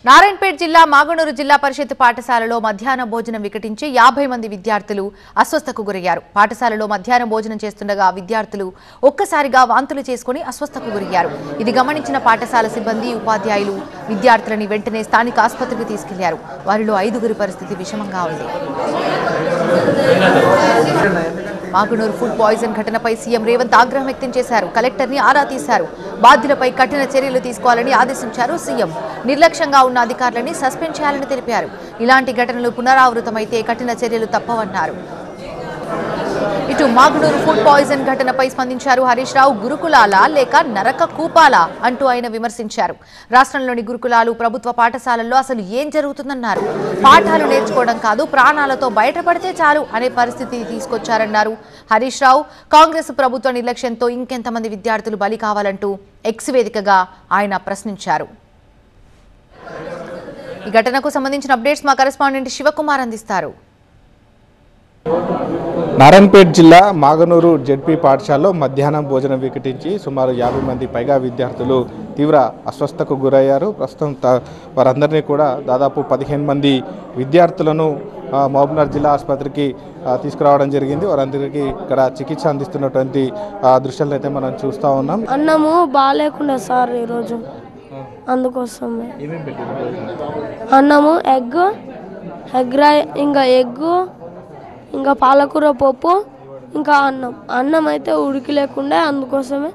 నారాయణపేట జిల్లా మాగనూరు జిల్లా పరిషత్ పాఠశాలలో మధ్యాహ్న భోజనం వికటించి 50 మంది విద్యార్థులు అస్వస్థకు గురయ్యారు. పాఠశాలలో మధ్యాహ్న భోజనం చేస్తుండగా విద్యార్థులు ఒక్కసారిగా వాంతులు చేసుకుని అస్వస్థకు గురయ్యారు. ఇది గమనించిన పాఠశాల సిబ్బంది, ఉపాధ్యాయులు విద్యార్థులని వెంటనే స్థానిక ఆసుపత్రికి తీసుకెళ్లారు. వారిలో 5గురి పరిస్థితి విషమంగా ఉంది. మాగనూరు ఫుడ్ పాయిజన్ ఘటనపై సీఎం రేవంత్ ఆగ్రహం వ్యక్తం చేశారు. కలెక్టర్ని ఆరా తీశారు. బాధ్యులపై కఠిన చర్యలు తీసుకోవాలని ఆదేశించారు సీఎం. నిర్లక్ష్యంగా ఉన్న అధికారులని సస్పెండ్ చేయాలని తెలిపారు. ఇలాంటి ఘటనలు పునరావృతమైతే కఠిన చర్యలు తప్పవన్నారు. ఇటు మాగనూరు ఫుడ్ పాయిజన్ ఘటనపై స్పందించారు హరీష్ రావు. గురుకులాలా లేక నరక కూపాలా అంటూ ఆయన విమర్శించారు. రాష్ట్రంలోని గురుకులాలు, ప్రభుత్వ పాఠశాలల్లో అసలు ఏం జరుగుతుందన్నారు. పాఠాలు నేర్చుకోవడం కాదు, ప్రాణాలతో బయటపడితే చాలు అనే పరిస్థితి తీసుకొచ్చారన్నారు హరీష్ రావు. కాంగ్రెస్ ప్రభుత్వ నిర్లక్ష్యంతో ఇంకెంతమంది విద్యార్థులు బలి కావాలంటూ ఎక్స్ వేదికగా ఆయన ప్రశ్నించారు. ఈ ఘటనకు సంబంధించిన అప్డేట్స్ మా కరెస్పాండెంట్ శివకుమార్ అందిస్తారు. నారాయణపేట జిల్లా మాగనూరు జెడ్పీ పాఠశాలలో మధ్యాహ్నం భోజనం వికటించి సుమారు 50 మంది పైగా విద్యార్థులు తీవ్ర అస్వస్థకు గురయ్యారు. ప్రస్తుతం వారందరినీ కూడా దాదాపు 15 మంది విద్యార్థులను మహబూబ్నగర్ జిల్లా ఆసుపత్రికి తీసుకురావడం జరిగింది. వారందరికీ ఇక్కడ చికిత్స అందిస్తున్నటువంటి దృశ్యాలను అయితే మనం చూస్తూ ఉన్నాం. అన్నము బాగాలేకుండా సార్ ఈరోజు, అందుకోసమే అన్నము ఎగ్ ఇంకా పాలకూర పప్పు ఇంకా అన్నం అయితే ఉడికి లేకుండా, అందుకోసమే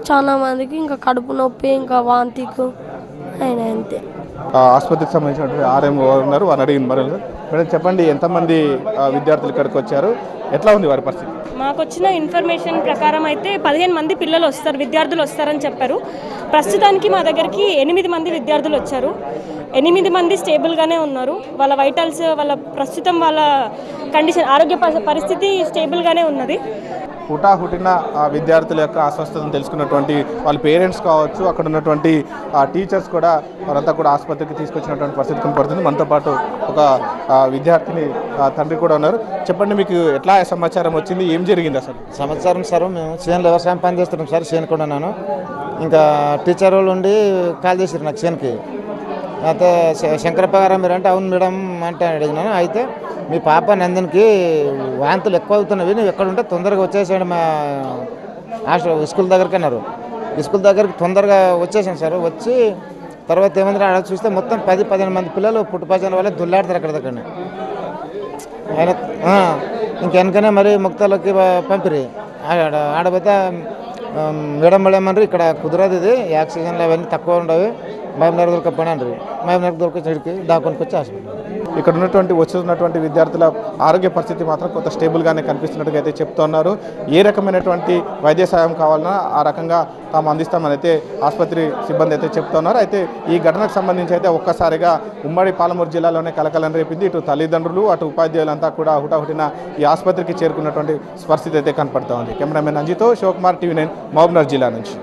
చాలా మందికి ఇంకా కడుపు నొప్పి ఇంకా వాంతికు అయినా. అంతే. ఆసుపత్రికి సంబంధించినటువంటి ఆర్ఎంఓ ఉన్నారు, వారిని అడిగిన మేడం చెప్పండి, ఎంతమంది విద్యార్థులు ఇక్కడికి వచ్చారు, ఎట్లా ఉంది వారి పరిస్థితి? మాకు వచ్చిన ఇన్ఫర్మేషన్ ప్రకారం అయితే 15 మంది విద్యార్థులు వస్తారని చెప్పారు. ప్రస్తుతానికి మా దగ్గరికి 8 మంది విద్యార్థులు వచ్చారు. 8 మంది స్టేబుల్గానే ఉన్నారు. వాళ్ళ వైటల్స్, ప్రస్తుతం వాళ్ళ కండిషన్, ఆరోగ్య పరిస్థితి స్టేబుల్గానే ఉన్నది. హుటాహుటిన విద్యార్థుల యొక్క అస్వస్థతను తెలుసుకున్నటువంటి వాళ్ళ పేరెంట్స్ కావచ్చు, అక్కడ ఉన్నటువంటి టీచర్స్ కూడా వారంతా కూడా ఆసుపత్రికి తీసుకొచ్చినటువంటి పరిస్థితి కనపడుతుంది. మనతో పాటు ఒక విద్యార్థిని తండ్రి కూడా ఉన్నారు. చెప్పండి, మీకు ఎట్లా సమాచారం వచ్చింది, ఏం జరిగింది అసలు? సమాచారం సార్, మేము చేనులో వ్యవసాయం పని చేస్తున్నాం సార్. చేను కూడా ఉన్నాను. ఇంకా టీచర్ వాళ్ళు ఉండి కాల్ చేశారు నాకు చేనుకి. అయితే శంకరప్ప గారు మీరు అంటే అవును మేడం అంటే అడిగినాను. అయితే మీ పాప నందన్కి వాంతులు ఎక్కువ అవుతున్నవి, నువ్వు ఎక్కడ ఉంటే తొందరగా వచ్చేసాడు మా స్కూల్ దగ్గరికి అన్నారు. స్కూల్ దగ్గరికి తొందరగా వచ్చేసాను సార్. వచ్చి తర్వాత ఏమంటే ఆడ చూస్తే మొత్తం 10-15 మంది పిల్లలు పుట్టుపాచన వల్ల దుల్లాడతారు అక్కడ దగ్గర. ఆయన ఇంకెనకనే మరి ముక్తాలకి పంపిరి ఆడపోతే మేడం మేడమన్నారు, ఇక్కడ కుదరదు, ఇది ఆక్సిజన్లు అవన్నీ తక్కువ ఉండవు, మహబూబ్నగర్ దొరకపోయినా అంటారు. మహబూబ్నగర్ దొరికొచ్చి దాకొనికి వచ్చి హాస్పిటల్. ఇక్కడ వస్తున్నటువంటి విద్యార్థుల ఆరోగ్య పరిస్థితి మాత్రం కొంత స్టేబుల్గానే కనిపిస్తున్నట్టుగా అయితే చెప్తున్నారు. ఏ రకమైనటువంటి వైద్య సాయం కావాలన్నా ఆ రకంగా తాము అందిస్తామని అయితే ఆసుపత్రి సిబ్బంది అయితే చెప్తున్నారు. అయితే ఈ ఘటనకు సంబంధించి అయితే ఒక్కసారిగా ఉమ్మడి పాలమూరు జిల్లాలోనే కలకలం రేపింది. ఇటు తల్లిదండ్రులు, అటు ఉపాధ్యాయులంతా కూడా హుటాహుటిన ఈ ఆసుపత్రికి చేరుకున్నటువంటి పరిస్థితి అయితే కనపడుతూ ఉంది. కెమెరామెన్ అంజితో శివకుమార్, TV9 మహబూబ్నగర్ జిల్లా నుంచి.